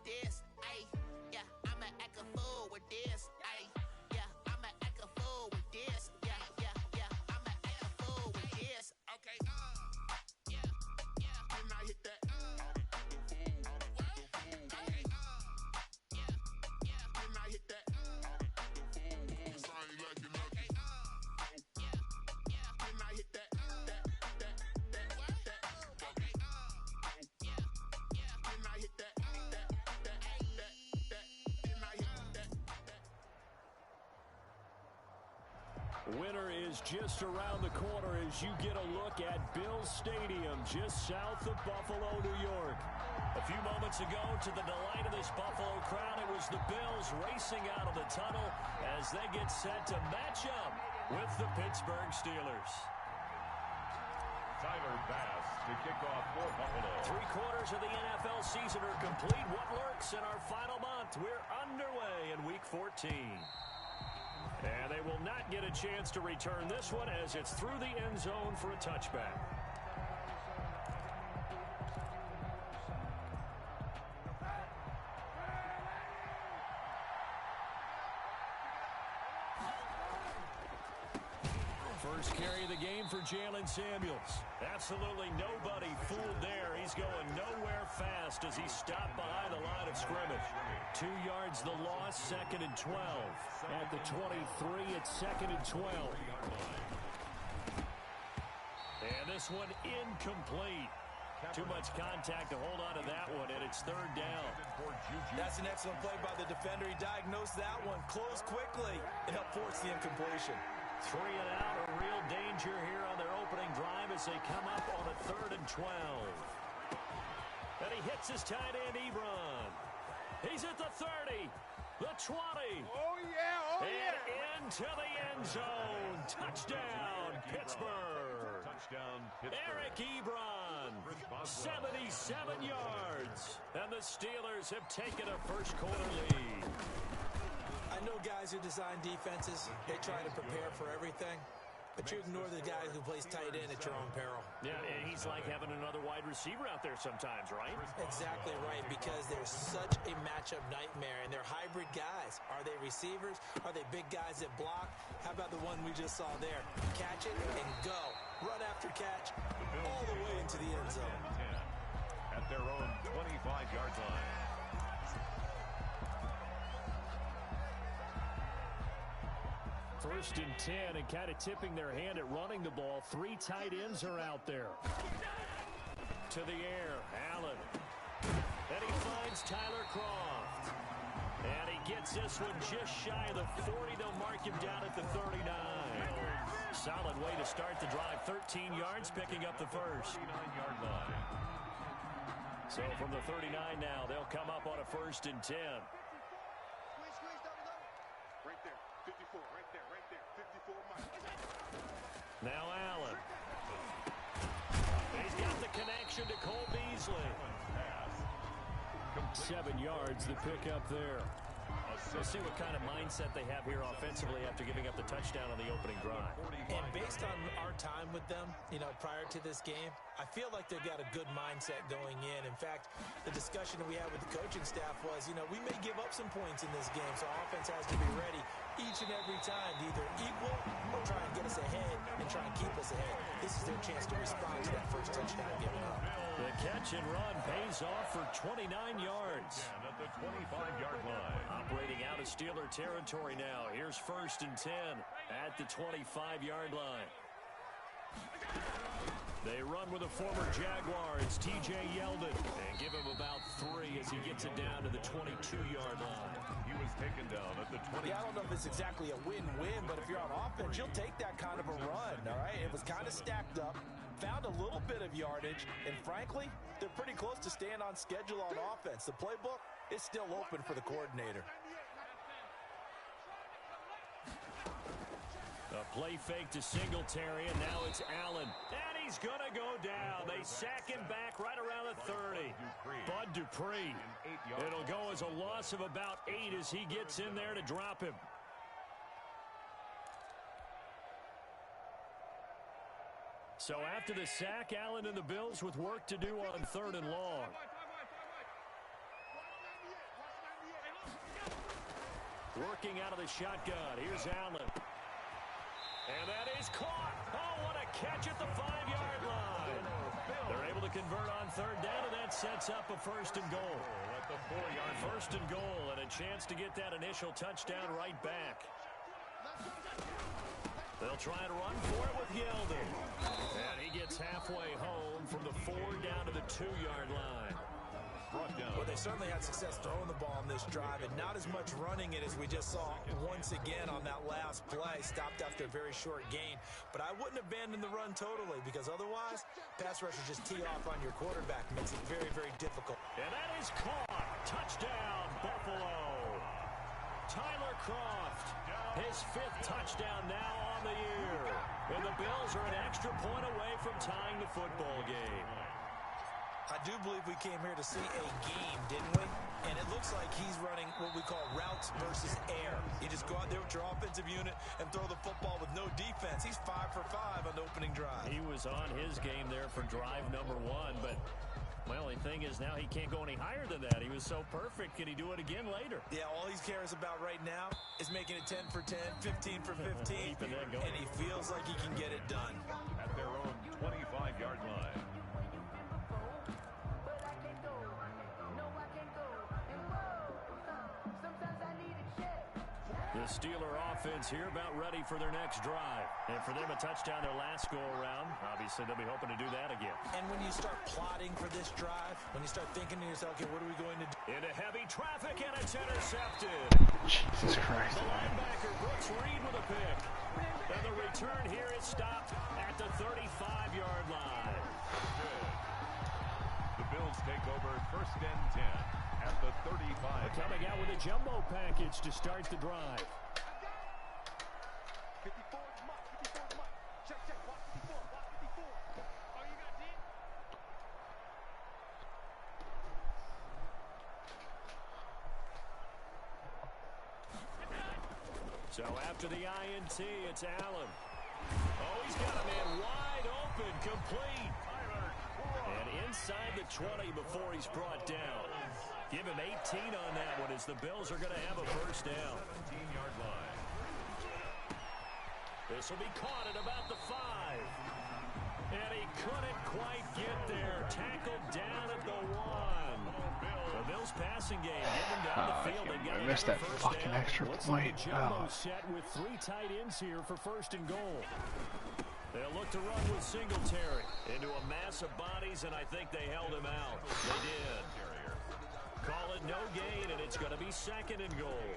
with this. Ayy, yeah, I'ma act a fool with this. Ayy, yeah, I'ma act a fool with this. Yeah, yeah, yeah, I'ma act a fool with this. Okay, yeah, yeah. Then I hit that. Okay, yeah, yeah. Then I hit that. Winter is just around the corner as you get a look at Bills Stadium just south of Buffalo, New York. A few moments ago, to the delight of this Buffalo crowd, it was the Bills racing out of the tunnel as they get set to match up with the Pittsburgh Steelers. Tyler Bass to kick off for Buffalo. 3/4 of the NFL season are complete. What lurks in our final month? We're underway in Week 14. And they will not get a chance to return this one as it's through the end zone for a touchback. First carry of the game for Jalen Samuels. Absolutely nobody fooled there. He's going nowhere fast as he stopped behind the line of scrimmage. 2 yards the loss, 2nd and 12. At the 23, it's 2nd and 12. And this one incomplete. Too much contact to hold on to that one, and it's 3rd down. That's an excellent play by the defender. He diagnosed that one, closed quickly, and helped force the incompletion. 3 and out, a real danger here on their opening drive as they come up on a 3rd and 12. And he hits his tight end, Ebron. He's at the 30, the 20. Oh, yeah, and into the end zone. Touchdown, Pittsburgh. Touchdown, Pittsburgh. Eric Ebron, 77 yards. And the Steelers have taken a first-quarter lead. I know guys who design defenses, they try to prepare for everything, but you ignore the guy who plays tight end at your own peril. Yeah, and he's like having another wide receiver out there sometimes, right? Exactly right, because they're such a matchup nightmare, and they're hybrid guys. Are they receivers? Are they big guys that block? How about the one we just saw there? Catch it and go. Run after catch all the way into the end zone. At their own 25-yard line. First and 10, and kind of tipping their hand at running the ball. 3 tight ends are out there. To the air, Allen. And he finds Tyler Kroft. And he gets this one just shy of the 40. They'll mark him down at the 39. Solid way to start the drive. 13 yards, picking up the first. 39-yard line. So from the 39 now, they'll come up on a 1st and 10. Right there, 54, right there, 54 miles. Now Allen. He's got the connection to Cole Beasley. 7 yards, the pickup there. We'll see what kind of mindset they have here offensively after giving up the touchdown on the opening drive. And based on our time with them, prior to this game, I feel like they've got a good mindset going in. In fact, the discussion that we had with the coaching staff was, we may give up some points in this game, so our offense has to be ready each and every time to either equal or try and get us ahead and try and keep us ahead. This is their chance to respond to that first touchdown given up. The catch and run pays off for 29 yards. At the 25-yard line. Operating out of Steeler territory now. Here's 1st and 10 at the 25-yard line. They run with a former Jaguar. It's T.J. Yeldon. And give him about 3 as he gets it down to the 22-yard line. He was taken down at the 20. Yeah, I don't know if it's exactly a win-win, but if you're on offense, you'll take that kind of a run, all right? It was kind of stacked up, found a little bit of yardage, and frankly, they're pretty close to staying on schedule on offense. The playbook is still open for the coordinator. A play fake to Singletary, and now it's Allen. And he's going to go down. They sack him back right around the 30. Bud Dupree. It'll go as a loss of about 8 as he gets in there to drop him. So after the sack, Allen and the Bills with work to do on 3rd and long. Working out of the shotgun. Here's Allen. And that is caught. Oh, what a catch at the 5-yard line. They're able to convert on third down, and that sets up a 1st and goal. At the 4-yard line. 1st and goal, and a chance to get that initial touchdown right back. They'll try and run for it with Yeldon. And he gets halfway home from the 4 down to the 2-yard line. Well, they certainly had success throwing the ball on this drive, and not as much running it as we just saw once again on that last play. Stopped after a very short gain. But I wouldn't abandon the run totally, because otherwise, pass rushers just tee off on your quarterback. Makes it very, very difficult. And that is caught. Touchdown, Buffalo. Tyler Kroft, his 5th touchdown now on the year. And the Bills are an extra point away from tying the football game. I do believe we came here to see a game, didn't we? And it looks like he's running what we call routes versus air. You just go out there with your offensive unit and throw the football with no defense. He's 5 for 5 on the opening drive. He was on his game there for drive number 1, but my only thing is now he can't go any higher than that. He was so perfect. Can he do it again later? Yeah, all he cares about right now is making it 10 for 10, 15 for 15, Keeping that going. and he feels like he can get it done. At their own 25-yard line. The Steeler offense here about ready for their next drive. And for them, a touchdown their last go-around. Obviously, they'll be hoping to do that again. And when you start plotting for this drive, when you start thinking to yourself, okay, what are we going to do? Into heavy traffic, and it's intercepted. Jesus Christ. The linebacker, Brooks Reed, with a pick. And the return here is stopped at the 35-yard line. The Bills take over 1st and 10 at the 35. Coming out with a jumbo package to start the drive. 54 is Mike. 54 is Mike. Check, check. Watch 54. Watch 54. Oh, you got D? So after the INT, it's Allen. Oh, he's got a man wide open, complete. And inside the 20 before he's brought down. Give him 18 on that one as the Bills are going to have a 1st down. 17-yard line. This will be caught at about the 5. And he couldn't quite get there. Tackled down at the 1. The Bills passing game, getting down the field. I missed that fucking extra point. Jumbo set with 3 tight ends here for 1st and goal. They'll look to run with Singletary into a mass of bodies, and I think they held him out. They did. Call it no gain, and it's going to be 2nd and goal.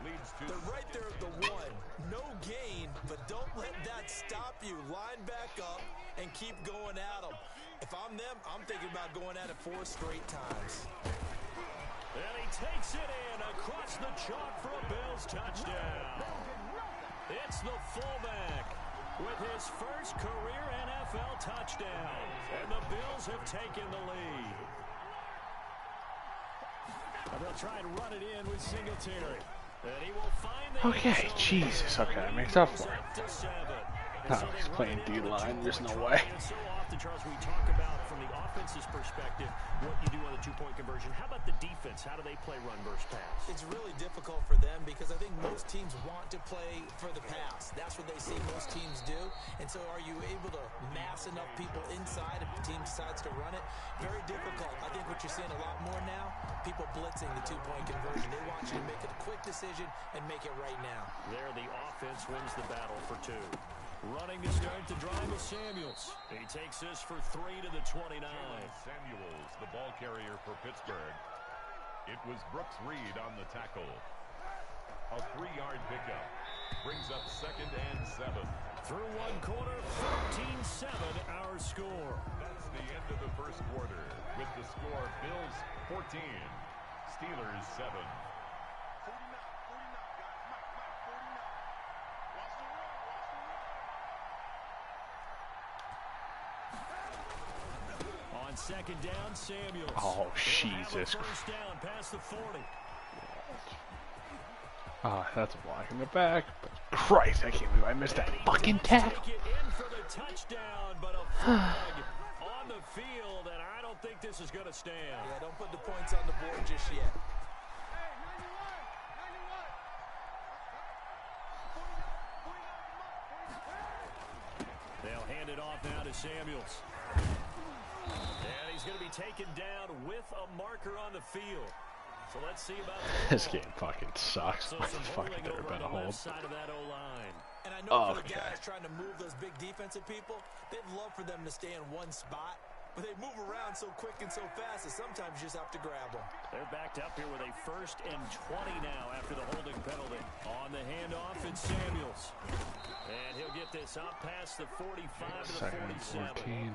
Leads to They're right there at the 1. No gain, but don't let that stop you. Line back up and keep going at them. If I'm them, I'm thinking about going at it 4 straight times. And he takes it in across the chalk for a Bills touchdown. It's the fullback with his first career NFL touchdown. And the Bills have taken the lead. And they'll try and run it in with Singletary. And he will find the Okay, Jesus. Okay, that makes up for it. No, he's playing D-line. There's no way. So often, Charles, we talk about from the offense's perspective what you do on the 2-point conversion. How about the defense? How do they play run versus pass? It's really difficult for them because I think most teams want to play for the pass. That's what they see most teams do. And so are you able to mass enough people inside if the team decides to run it? Very difficult. I think what you're seeing a lot more now, people blitzing the 2-point conversion. They want you to make a quick decision and make it right now. There, the offense wins the battle for 2. Running to start the drive with Samuels. He takes this for 3 to the 29. Samuels, the ball carrier for Pittsburgh. It was Brooks Reed on the tackle. A 3-yard pickup. Brings up 2nd and 7. Through 1 quarter, 13-7 our score. That's the end of the 1st quarter. With the score, Bills 14, Steelers 7. 49, 49, guys. Mike, 49. Watch the run, On 2nd down, Samuels. Oh, They'll have a Jesus. 1st down past the 40. Ah, that's a block in the back. But Christ, I can't believe I missed that fucking tackle. Take it in for the touchdown, but a flag on the field, and I don't think this is going to stand. Yeah, don't put the points on the board just yet. Samuels. And he's going to be taken down with a marker on the field. So let's see about This game fucking sucks. Why the fuck is there been a hold? Side of that O-line. And I know for the guys trying to move those big defensive people, they'd love for them to stay in one spot. But they move around so quick and so fast that sometimes you just have to grab them. They're backed up here with a 1st and 20 now after the holding penalty. On the handoff, it's Samuels. And he'll get this up past the 45 to the 47.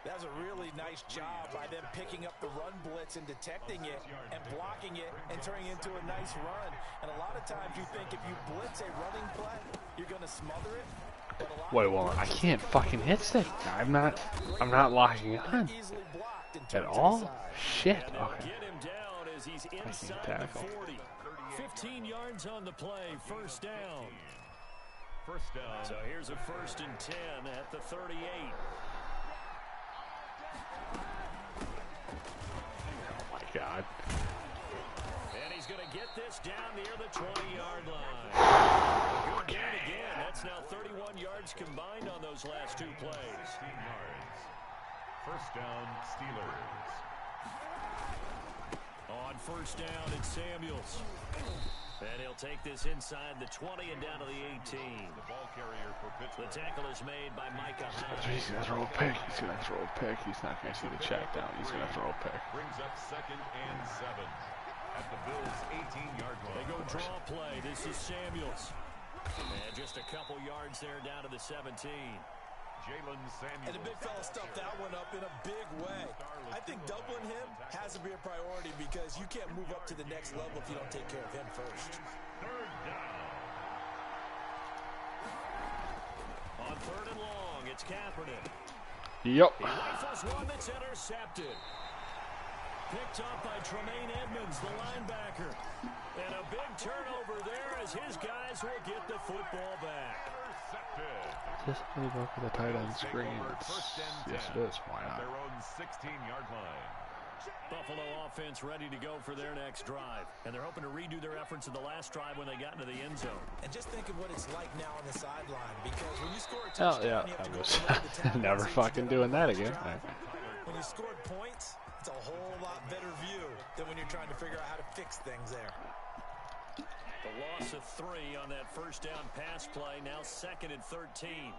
That was a really nice job by them picking up the run blitz and detecting it and blocking it and turning it into a nice run. And a lot of times you think if you blitz a running play, you're going to smother it. Wait, well, I can't fucking hit stick. I'm not locking on at all. Shit. Okay. Get him down as he's inside the 40. 15 yards on the play. First down. First down. So here's a 1st and 10 at the 38. Oh my God. And he's going to get this down near the 20-yard line. Good gain again. That's now 31 yards combined on those last 2 plays. 16 yards. First down, Steelers. On first down, it's Samuels. And he'll take this inside the 20 and down to the 18. The ball carrier for Pittsburgh. The tackle is made by Micah Hyde. He's going to throw a pick. He's going to throw a pick. He's not going to see the check down. He's going to throw a pick. Brings up 2nd and 7 at the Bills' 18-yard line. They go draw play. This is Samuels. And just a couple yards there down to the 17. Jalen Samuels. And the big fella stuffed that one up in a big way. I think doubling him has to be a priority because you can't move up to the next level if you don't take care of him first. 3rd down. On 3rd and long, it's Kaepernick. Yep. He rifles one that's intercepted. Picked up by Tremaine Edmonds, the linebacker. And a big turnover there as his guys will get the football back. Is this playbook with the tight end screen? Yes, it is. Why not? Their own 16-yard line. Buffalo offense ready to go for their next drive. And they're hoping to redo their efforts in the last drive when they got into the end zone. And just think of what it's like now on the sideline. Because when you score a touchdown, you have to go I was never fucking doing that again. When you scored points, it's a whole lot better view than when you're trying to figure out how to fix things there. The loss of 3 on that first down pass play. Now 2nd and 13.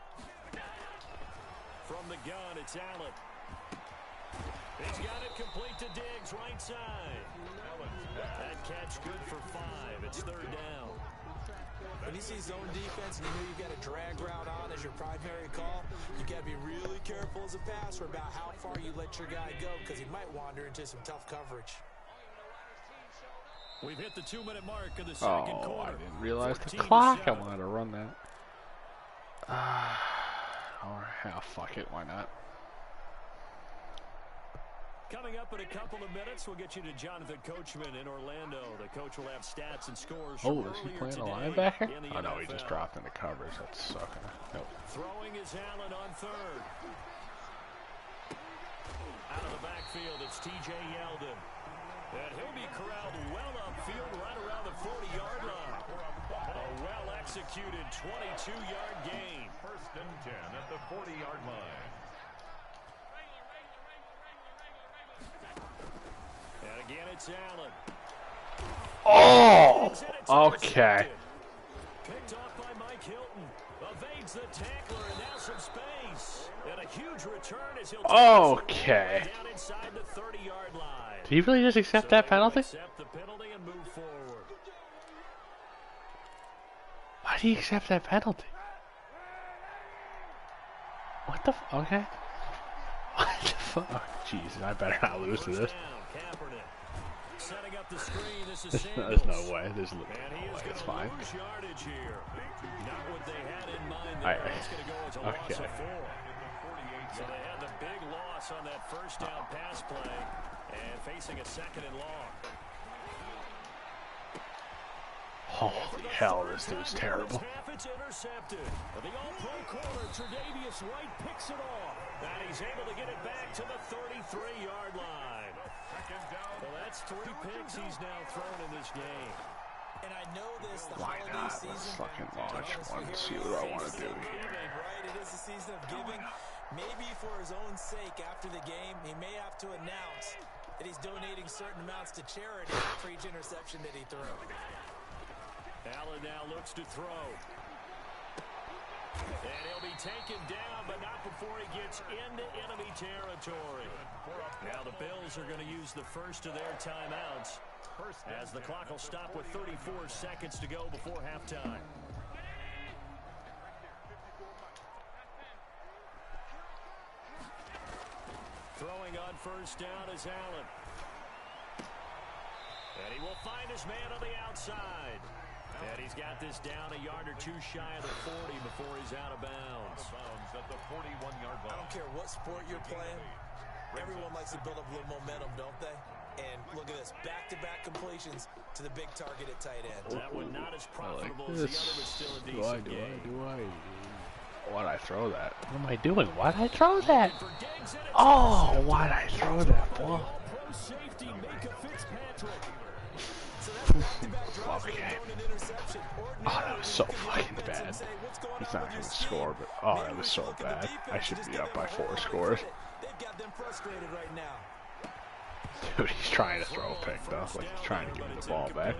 From the gun, it's Allen. He's got it complete to Diggs, right side. That catch good for 5. It's 3rd down. When you see zone defense and you know you've got a drag route on as your primary call, you got to be really careful as a passer about how far you let your guy go because he might wander into some tough coverage. We've hit the 2-minute mark of the second quarter. I didn't realize the clock. I wanted to run that. Fuck it. Why not? Coming up in a couple of minutes, we'll get you to Jonathan Coachman in Orlando. The coach will have stats and scores. Oh, is he playing a linebacker? Oh, no, he just dropped into coverage. That's sucking. Nope. Throwing is Allen on 3rd. Out of the backfield, it's T.J. Yeldon. And he'll be corralled well upfield right around the 40-yard line. A well-executed 22-yard gain. 1st and 10 at the 40-yard line. And again, it's Allen. Oh! Okay. Picked off by Mike Hilton. Evades the tackler and now some space. And a huge return as he'll okay. down inside the 30-yard line. Did he really just accept that penalty? Accept the penalty and move forward. Why did he accept that penalty? What the okay. What the fuck? Jesus, I better not lose to this. Setting up the screen, this is There's no way. There's no way. It's fine. Not what they had in mind. It's going to go as a loss of 4. So they had the big loss on that first down pass play and facing a 2nd and long. Holy hell, this dude's terrible. It's intercepted. The all-pro corner, Tre'Davious White picks it off. And he's able to get it back to the 33-yard line. Well, that's 3 picks he's now thrown in this game. And I know this, the Why holiday not? season. Let's fucking launch one and see what I want to do here. Right? It is a season of giving. Maybe for his own sake after the game, he may have to announce that he's donating certain amounts to charity for each interception that he threw. Allen now looks to throw. And he'll be taken down, but not before he gets into enemy territory. Now the Bills are going to use the first of their timeouts as the clock will stop with 34 seconds to go before halftime. Throwing on first down is Allen. And he will find his man on the outside. And he's got this down a yard or two shy of the 40 before he's out of bounds. At the 41-yard line. I don't care what sport you're playing. Everyone likes to build up a little momentum, don't they? And look at this, back-to-back completions to the big target at tight end. That one not as profitable like as the other, but still a decent game. Why'd I throw that? What am I doing? Why'd I throw that? Oh, why'd I throw that ball? Okay. Oh, that was so fucking bad. He's not going to score, but oh, that was so bad. I should be up by 4 scores. Dude, he's trying to throw a pick, though. Like, he's trying to give me the ball back.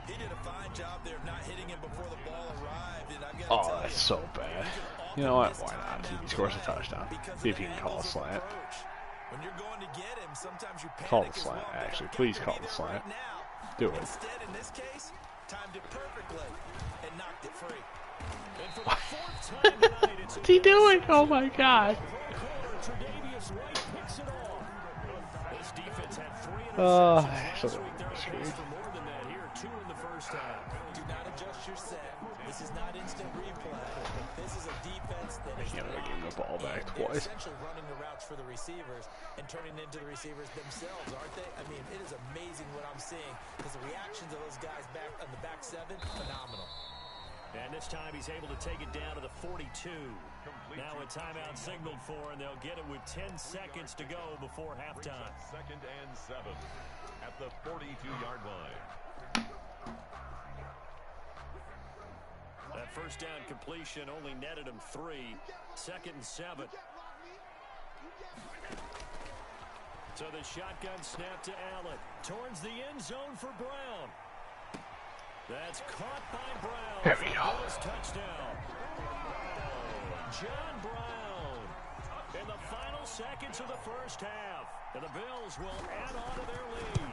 He did a fine job there of not hitting him before the ball arrived. And I've got to Oh, tell that's you, so bad. You know what? Why not? See if he scores a touchdown. See if he can call a slant. When you're going to get him, sometimes you Call panic the as slant, well. actually. Please call the slant. Do it. Instead, in this case, timed it perfectly and knocked it free. What's he doing? Oh my god. Oh, so screwed. Do not adjust your set. This is not instant replay. This is a defense that is Give him the ball back twice. essentially running the routes for the receivers and turning into the receivers themselves, aren't they? I mean, it is amazing what I'm seeing because the reactions of those guys back on the back seven, phenomenal. And this time he's able to take it down to the 42. Now a timeout signaled for, and they'll get it with 10 seconds to go before halftime. 2nd and 7 at the 42-yard line. That first down completion only netted him 3. 2nd and 7. So the shotgun snap to Allen. Towards the end zone for Brown. That's caught by Brown. There we go. Touchdown. John Brown in the final seconds of the first half. And the Bills will add on to their lead.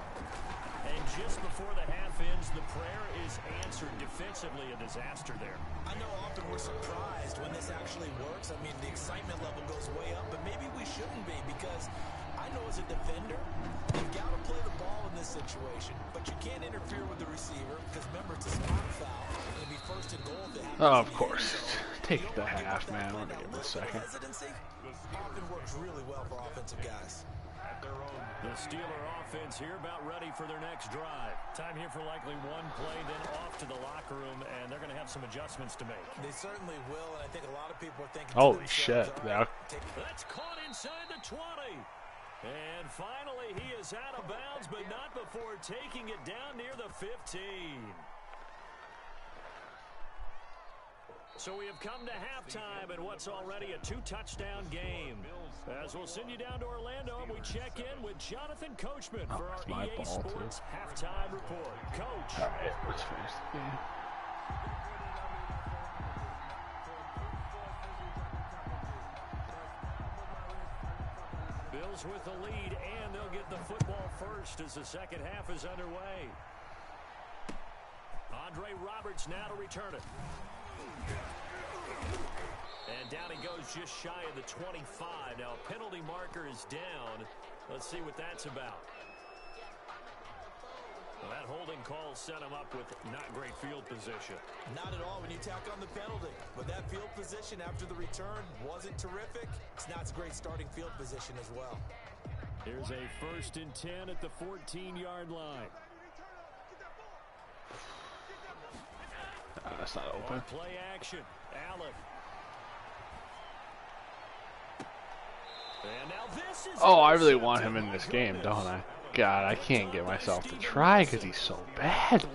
And just before the half ends, the prayer is answered. Defensively, a disaster there. I know often we're surprised when this actually works. I mean, the excitement level goes way up, but maybe we shouldn't be because I know as a defender, you've got to play the ball in this situation, but you can't interfere with the receiver because remember, it's a spot foul. It'll be 1st and goal if it happens. Oh, of course. Take the half, man. Let me give him a second. Hesitancy often works really well for offensive guys. The Steeler offense here about ready for their next drive. Time here for likely one play, then off to the locker room, and they're going to have some adjustments to make. They certainly will, and I think a lot of people are thinking... Holy shit. That's caught inside the 20. And finally, he is out of bounds, but not before taking it down near the 15. So we have come to halftime in what's already a 2-touchdown game. As we'll send you down to Orlando, and we check in with Jonathan Coachman for our EA Sports halftime report. Coach. All right, let's finish the game. Bills with the lead, and they'll get the football first as the second half is underway. Andre Roberts now to return it. And down he goes just shy of the 25. Now a penalty marker is down. Let's see what that's about. Well, that holding call set him up with not great field position. Not at all when you tack on the penalty. But that field position after the return wasn't terrific. It's not a great starting field position as well. Here's a 1st and 10 at the 14-yard line. That's not open. Play action. Allen. And now this is I really want him in this game, don't I? God, I can't get myself to try because he's so bad.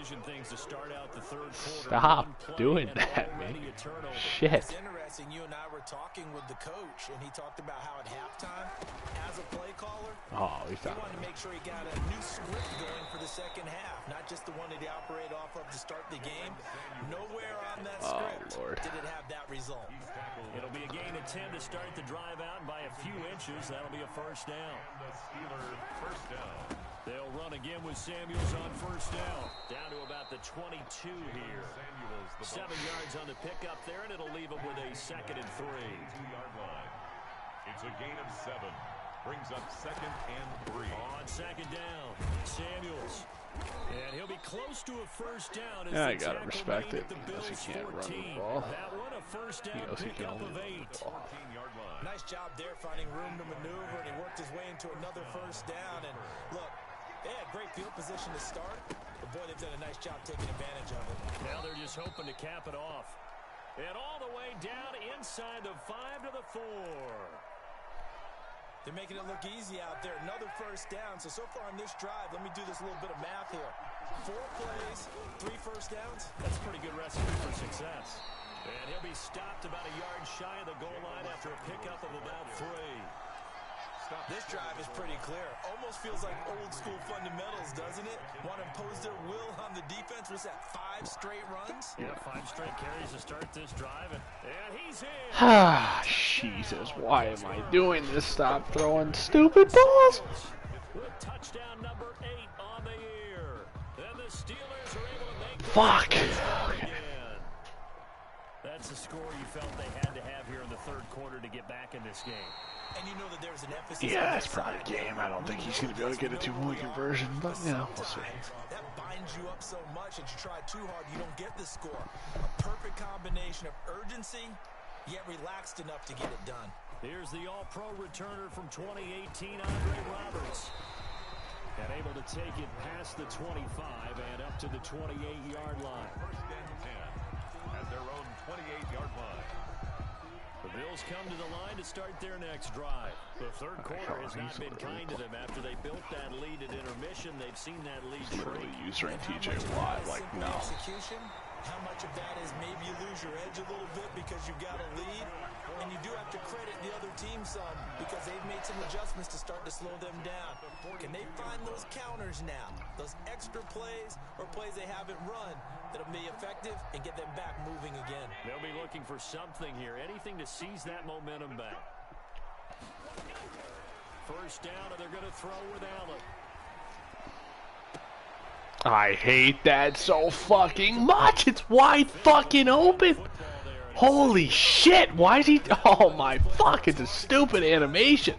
decision things to start out the third quarter. Stop doing that, man. Shit. It's interesting. You and I were talking with the coach, and he talked about how at halftime, as a play caller, He's he wanted to make sure he got a new script going for the second half, not just the one that he operated off of to start the game. Nowhere on that script did it have that result. It'll be a gain of 10 to start the drive out, and by a few inches, that'll be a first down. The Steelers first down. They'll run again with Samuels on first down. Down to about the 22 here. 7 yards on the pickup there, and it'll leave them with a 2nd and 3. 2-yard line. It's a gain of 7. Brings up 2nd and 3. On 2nd down, Samuels. And he'll be close to a first down. Yeah, I gotta respect it because he can't run the ball. That one a first down pickup of 8. 14-yard line. Nice job there finding room to maneuver, and he worked his way into another first down. And look, they had great field position to start, but boy, they've done a nice job taking advantage of it. Now they're just hoping to cap it off. And all the way down inside the 5 to the 4. They're making it look easy out there. Another first down. So far on this drive, let me do this little bit of math here. 4 plays, 3 first downs. That's a pretty good recipe for success. And he'll be stopped about a yard shy of the goal line after a pickup of about 3. This drive is pretty clear. Almost feels like old school fundamentals, doesn't it? Want to impose their will on the defense. Was that 5 straight runs? Yeah, 5 straight carries to start this drive. And he's in. Ah, Jesus, why am I doing this? Stop throwing stupid balls. With touchdown number 8 on the year. And the Steelers are able to make Fuck. again. That's the score you felt they had to have here in the third quarter to get back in this game. And you know that there's an emphasis. Yeah, that's probably the game. I don't think he's going to be able to get a 2-point conversion, but, you know, we'll see. That binds you up so much that you try too hard, you don't get the score. A perfect combination of urgency, yet relaxed enough to get it done. Here's the all-pro returner from 2018, Andre Roberts. And able to take it past the 25 and up to the 28-yard line. First and 10 at their own 28-yard line. The Bills come to the line to start their next drive. The third quarter has not been kind to them after they built that lead at intermission. They've seen that lead Literally shrink. using TJ Watt, like, no. Execution, how much of that is maybe you lose your edge a little bit because you've got a lead, and you do have to credit the other team some because they've made some adjustments to start to slow them down. Can they find those counters now, those extra plays or plays they haven't run that'll be effective and get them back moving again? They'll be looking for something here, anything to seize that momentum back. First down, and they're going to throw with Allen. I hate that so fucking much. It's wide fucking open. Holy shit. Why is he... Oh my fuck. It's a stupid animation.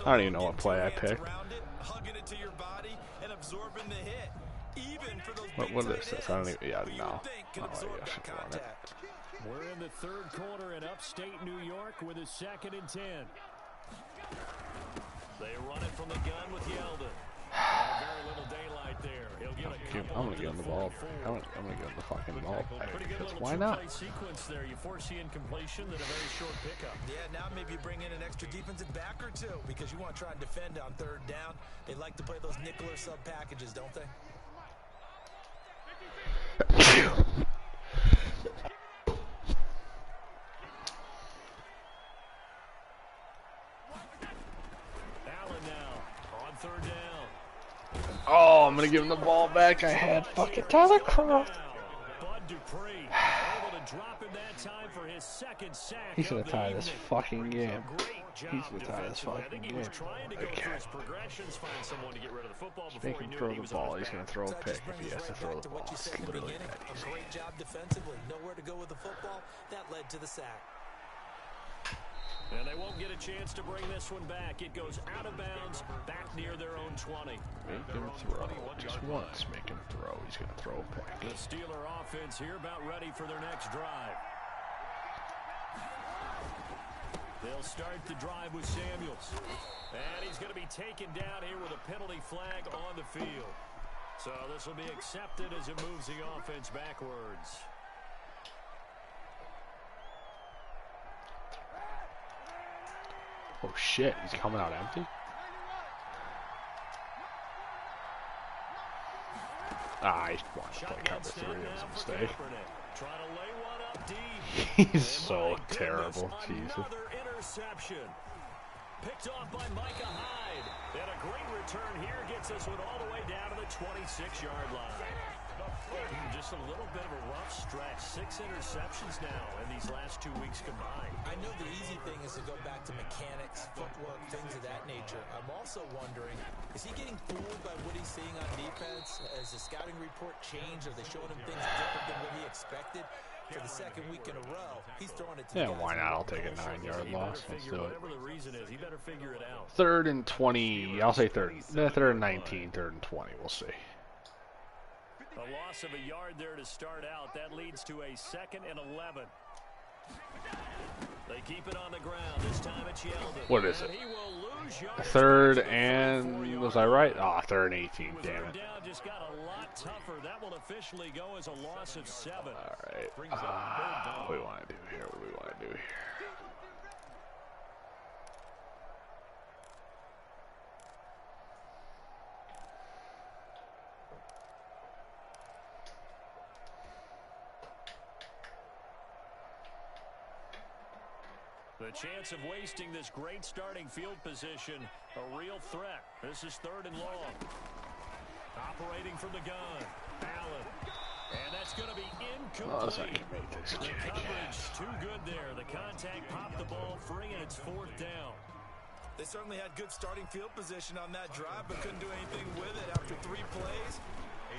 I don't even know what play I picked. What is this? I don't even... Yeah, no. Oh, I should run it. We're in the third quarter in upstate New York with a 2nd and 10. They run it from the gun with Yeldon. Very little daylight there. He'll get a I'm gonna get him the ball. I'm gonna get him the fucking ball back because why not? Sequence there. You foresee incompletion, then a very short pickup. Yeah, now maybe you bring in an extra defensive back or two because you want to try and defend on third down. They like to play those nickel or sub packages, don't they? Allen now on third down. Oh, I'm gonna give him the ball back. I had fucking Tyler Croft. Bud Dupree able to drop him that time for his 2nd sack. He's gonna tie this fucking game. He's gonna tie this fucking game. Okay. Make him throw the ball. He's gonna throw a pick if he has to throw the ball. It's literally that easy. A great job defensively. Nowhere to go with the football. That led to the sack. And they won't get a chance to bring this one back. It goes out of bounds, back near their own 20. Make him throw. Just once, make him throw. He's going to throw a pick. The Steeler offense here about ready for their next drive. They'll start the drive with Samuels. And he's going to be taken down here with a penalty flag on the field. So this will be accepted as it moves the offense backwards. Oh shit, he's coming out empty? I wanted to play cover 3. It was a mistake. Trying to lay one up deep. He's so terrible. Jesus. Another interception. Picked off by Micah Hyde. And a great return here gets us one all the way down to the 26-yard line. Just a little bit of a rough stretch. 6 interceptions now in these last 2 weeks combined. I know the easy thing is to go back to mechanics, footwork, things of that nature. I'm also wondering, is he getting fooled by what he's seeing on defense? Has the scouting report changed? Are they showing him things different than what he expected? For the second week in a row, he's throwing it to Yeah, why not? I'll take a 9-yard loss. Let's do it. Whatever the reason is, he better figure it out. 3rd and 20. I'll say 3rd. 3rd and 19. 3rd and 20. We'll see. A loss of a yard there to start out. That leads to a 2nd and 11. They keep it on the ground. This time it's Yeldon. What is it? He will lose yards. 3rd and... Was I right? Ah, 3rd and 18. Damn it. Down just got a lot tougher. That will officially go as a loss of 7. All right. What do we want to do here? What do we want to do here? The chance of wasting this great starting field position, a real threat. This is 3rd and long. Operating from the gun, Allen. And that's going to be incomplete. I can make this The kick. coverage too good there. The contact popped the ball free, and it's 4th down. They certainly had good starting field position on that drive, but couldn't do anything with it after 3 plays.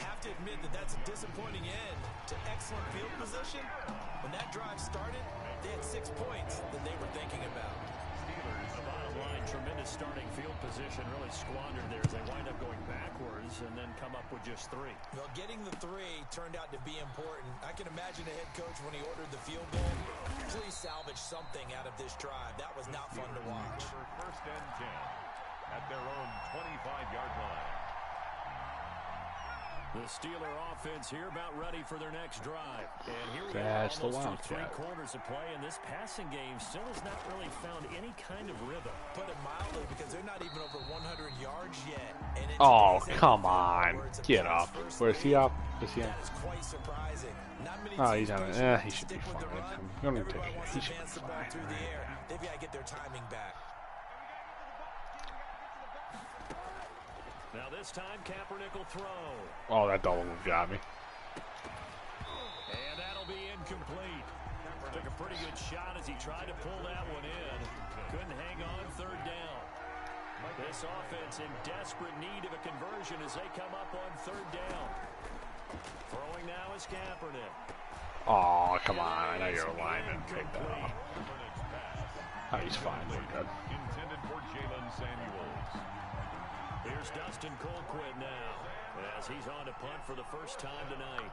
Have to admit that that's a disappointing end to excellent field position. When that drive started, they had 6 points that they were thinking about. The bottom line, tremendous starting field position, really squandered there as they wind up going backwards and then come up with just 3. Well, getting the 3 turned out to be important. I can imagine the head coach when he ordered the field goal. Please salvage something out of this drive. That was not fun to watch. 1st and 10 at their own 25-yard line. The Steeler offense here about ready for their next drive. And here we That's are the almost through 3 Wildcat. quarters of play, and this passing game still has not really found any kind of rhythm. Put it mildly, because they're not even over 100 yards yet. And in Oh, today's come NFL, on. words of Get God's up. first Where's he league, up? Is he up? That is quite surprising. Not many Oh, teams he's on it. push He should be stick with the fine. run. I'm gonna Everybody take it. wants He to should be advance the ball fine. through the air. They've got to get their timing back. Now this time, Kaepernick will throw. Oh, that double move got me. And that'll be incomplete. Took a pretty good shot as he tried to pull that one in. Couldn't hang on 3rd down. This offense in desperate need of a conversion as they come up on 3rd down. Throwing now is Kaepernick. Oh, come on. I know you're a lineman. Pick that up. Oh, he's fine. We're good. Intended for Jalen Samuels. Here's Dustin Colquitt now as he's on to punt for the first time tonight.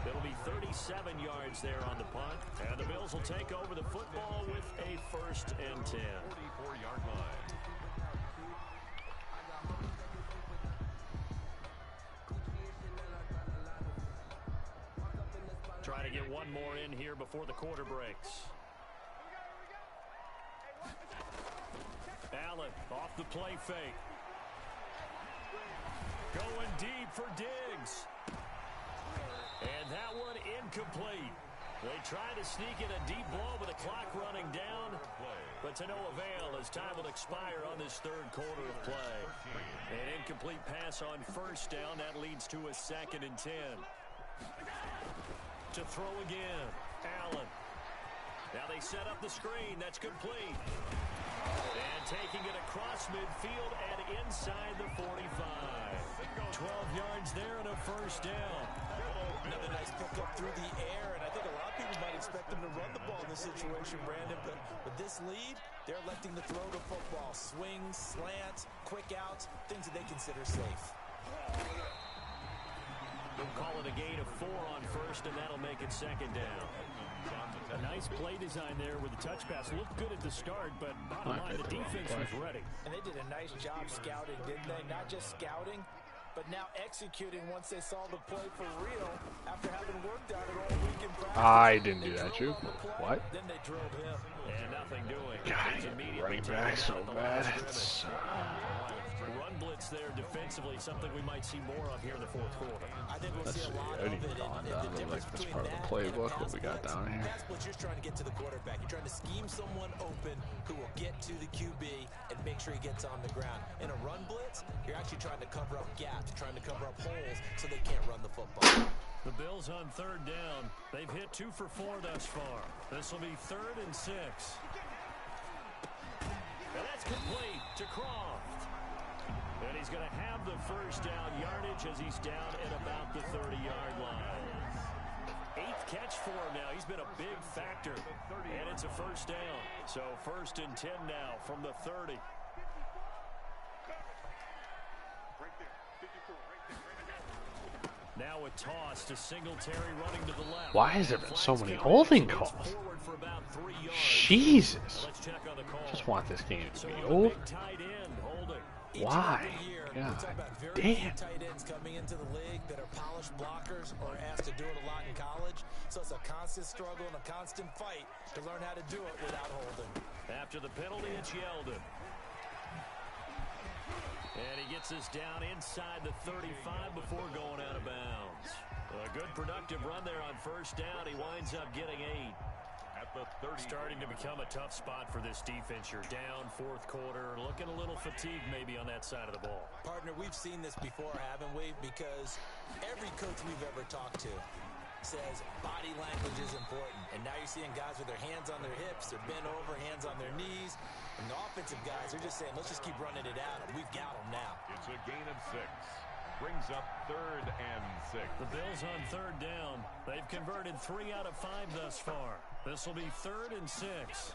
It'll be 37 yards there on the punt, and the Bills will take over the football with a 1st and 10. 44-yard line. Trying to get one more in here before the quarter breaks. Allen off the play fake. Going deep for Diggs. And that one incomplete. They tried to sneak in a deep ball with the clock running down, but to no avail as time will expire on this 3rd quarter of play. An incomplete pass on 1st down. That leads to a 2nd and 10. To throw again, Allen. Now they set up the screen. That's complete. And taking it across midfield and inside the 45. 12 yards there and a 1st down. Another nice pickup through the air, and I think a lot of people might expect them to run the ball in this situation, Brandon, but with this lead, they're electing to throw the football. Swings, slants, quick outs, things that they consider safe. They'll call it a gain of 4 on 1st, and that'll make it 2nd down. A nice play design there with the touch pass. Looked good at the start, but bottom line, the defense was ready. And they did a nice job scouting, didn't they? Not just scouting, but now executing once they saw the play for real after having worked on it all week in practice. I didn't do that, too. What? Then they drilled him. And nothing doing. God, running back so bad. It's Run blitz there defensively, something we might see more of here in the fourth quarter. I think we'll see a lot I of didn't it. even And down the to difference like this between part of that the playbook, and what we got down here. That's what you're trying to get to the quarterback. You're trying to scheme someone open who will get to the QB and make sure he gets on the ground. In a run blitz, you're actually trying to cover up gaps, trying to cover up holes so they can't run the football. The Bills on third down. They've hit 2 for 4 thus far. This will be 3rd and 6. And that's complete to Croft. And he's going to have the first down yardage as he's down at about the 30-yard line. 8th catch for him now. He's been a big factor. And it's a first down. So 1st and 10 now from the 30. Now a toss to Singletary running to the left. Why has there been so many holding calls? Jesus. Just want this game to be over. Why? God damn. Tight ends coming into the league that are polished blockers or asked to do it a lot in college. So it's a constant struggle and a constant fight to learn how to do it without holding. After the penalty, it's Yeldon. And he gets us down inside the 35 before going out of bounds. A good productive run there on first down. He winds up getting 8. At the 30. Starting to become a tough spot for this defense. You're down fourth quarter. Looking a little fatigued maybe on that side of the ball. Partner, we've seen this before, haven't we? Because every coach we've ever talked to says body language is important. And now you're seeing guys with their hands on their hips, they're bent over, hands on their knees. And the offensive guys are just saying, let's just keep running it out, and we've got them now. It's a gain of 6. Brings up 3rd and 6. The Bills on third down. They've converted 3 out of 5 thus far. This will be 3rd and 6.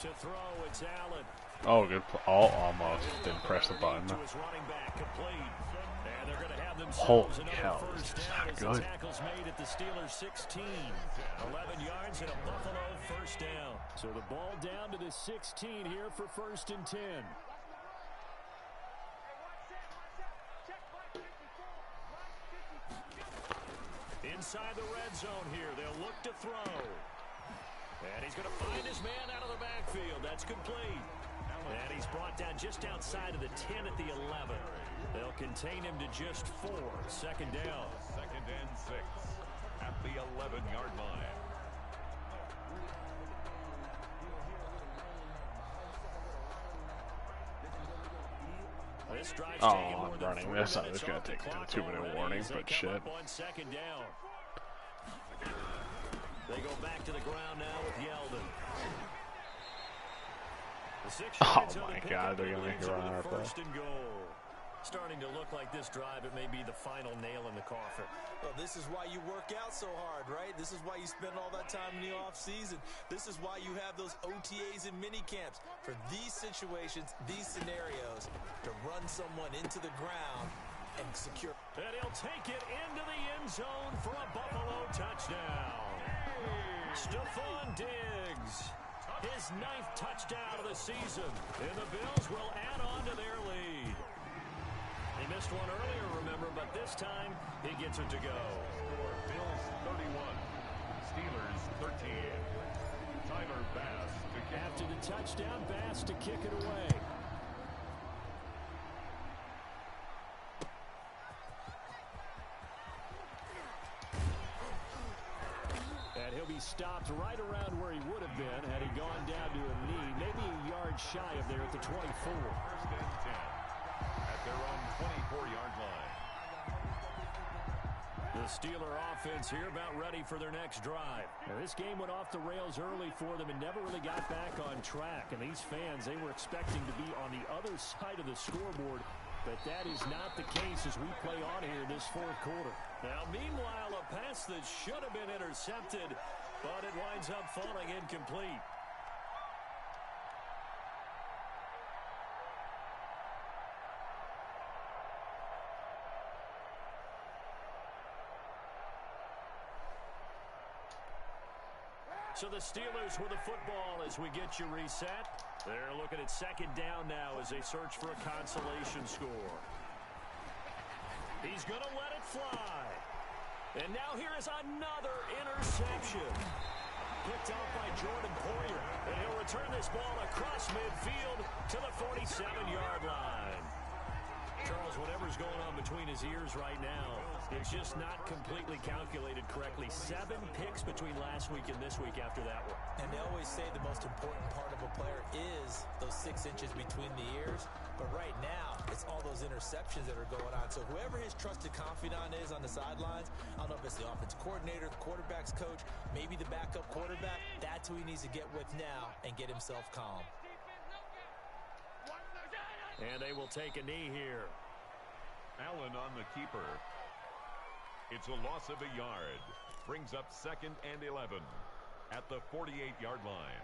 To throw, it's Allen. Oh, good. Oh, almost. Didn't press the button. To his running back, complete. And they're going to have Holy themselves hell, another this first is down not as the good. tackle's made at the Steelers' 16. 11 yards and a Buffalo first down. So the ball down to the 16 here for 1st and 10. Inside the red zone here. They'll look to throw. And he's going to find his man out of the backfield. That's complete. And he's brought down just outside of the 10 at the 11. They'll contain him to just 4. 2nd down. 2nd and 6. At the 11-yard line. This drive's Oh, taken more I'm than running 3 this. I minutes was going off to the take the clock 2-minute already warning, as they but come shit. up on 2nd down. They go back to the ground now with Yeldon. The 6 Oh yards on the my pickup, God, they're and gonna make leads a them run to out there. 1st and goal. Starting to look like this drive, it may be the final nail in the coffin. Well, this is why you work out so hard, right? This is why you spend all that time in the offseason. This is why you have those OTAs and mini camps. For these situations, these scenarios, to run someone into the ground and secure. And he'll take it into the end zone for a Buffalo touchdown. Stephon Diggs, his 9th touchdown of the season. And the Bills will add on to their lead. He missed one earlier, remember, but this time he gets it to go. Bills 31. Steelers 13. Tyler Bass to kick. After the touchdown, Bass to kick it away. And he'll be stopped right around where he would have been had he gone down to a knee, maybe a yard shy of there at the 24. 1st and 10. At their own 24-yard line. The Steeler offense here about ready for their next drive. Now, this game went off the rails early for them and never really got back on track. And these fans, they were expecting to be on the other side of the scoreboard. But that is not the case as we play on here this fourth quarter. Now, meanwhile, a pass that should have been intercepted, but it winds up falling incomplete. So the Steelers with the football as we get you reset. They're looking at 2nd down now as they search for a consolation score. He's going to let it fly. And now here is another interception. Picked off by Jordan Poyer. And he'll return this ball across midfield to the 47-yard line. Charles, whatever's going on between his ears right now, it's just not completely calculated correctly. 7 picks between last week and this week after that one. And they always say the most important part of a player is those 6 inches between the ears. But right now, it's all those interceptions that are going on. So whoever his trusted confidant is on the sidelines, I don't know if it's the offense coordinator, the quarterback's coach, maybe the backup quarterback, that's who he needs to get with now and get himself calm. And they will take a knee here. Allen on the keeper. It's a loss of a yard. Brings up 2nd and 11 at the 48-yard line.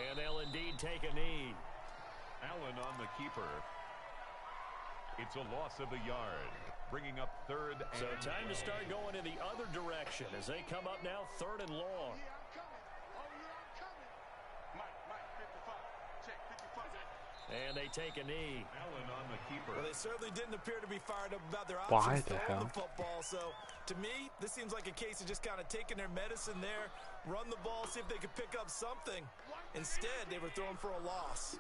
And they'll indeed take a knee. Allen on the keeper. It's a loss of a yard, bringing up 3rd and So time to start going in the other direction as they come up now 3rd and long. And they take a knee. Allen on the keeper. Well, they certainly didn't appear to be fired up about their Why options the throwing hell? the football. So, to me, this seems like a case of just kind of taking their medicine there, run the ball, see if they could pick up something. Instead, they were throwing for a loss.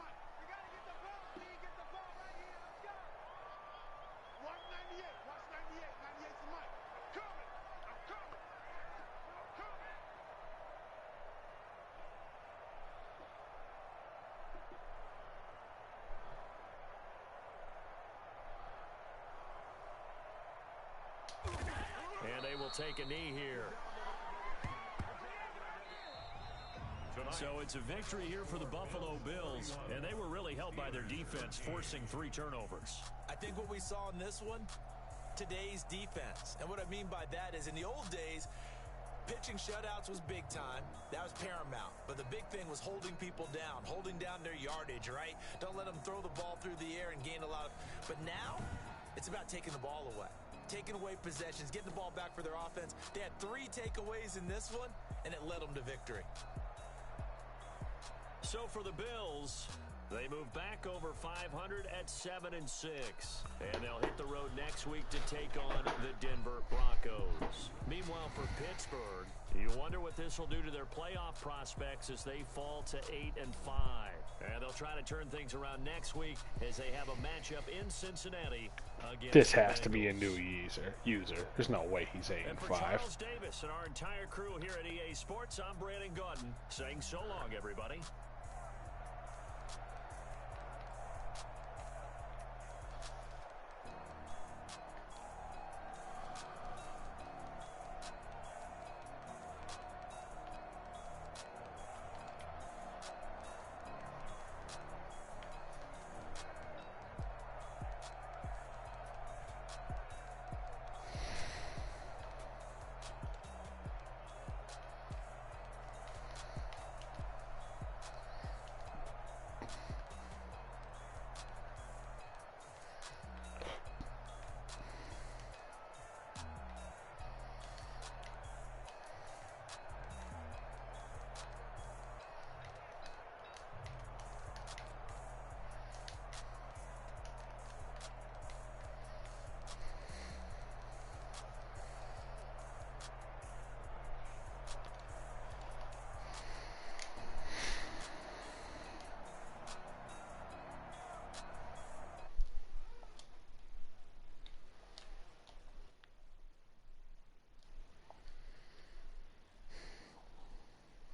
And they will take a knee here. So it's a victory here for the Buffalo Bills, and they were really helped by their defense, forcing 3 turnovers. I think what we saw in this one, today's defense. And what I mean by that is in the old days, pitching shutouts was big time. That was paramount. But the big thing was holding people down, holding down their yardage, right? Don't let them throw the ball through the air and gain a lot of... But now, it's about taking the ball away. Taking away possessions, getting the ball back for their offense. They had 3 takeaways in this one, and it led them to victory. So for the Bills, they move back over 500 at 7-6. And they'll hit the road next week to take on the Denver Broncos. Meanwhile, for Pittsburgh, you wonder what this will do to their playoff prospects as they fall to 8-5. And they'll try to turn things around next week as they have a matchup in Cincinnati against This the has to be a Bengals. new user. There's no way he's And for 8-5. Charles Davis and our entire crew here at EA Sports, I'm Brandon Gaudin saying so long, everybody.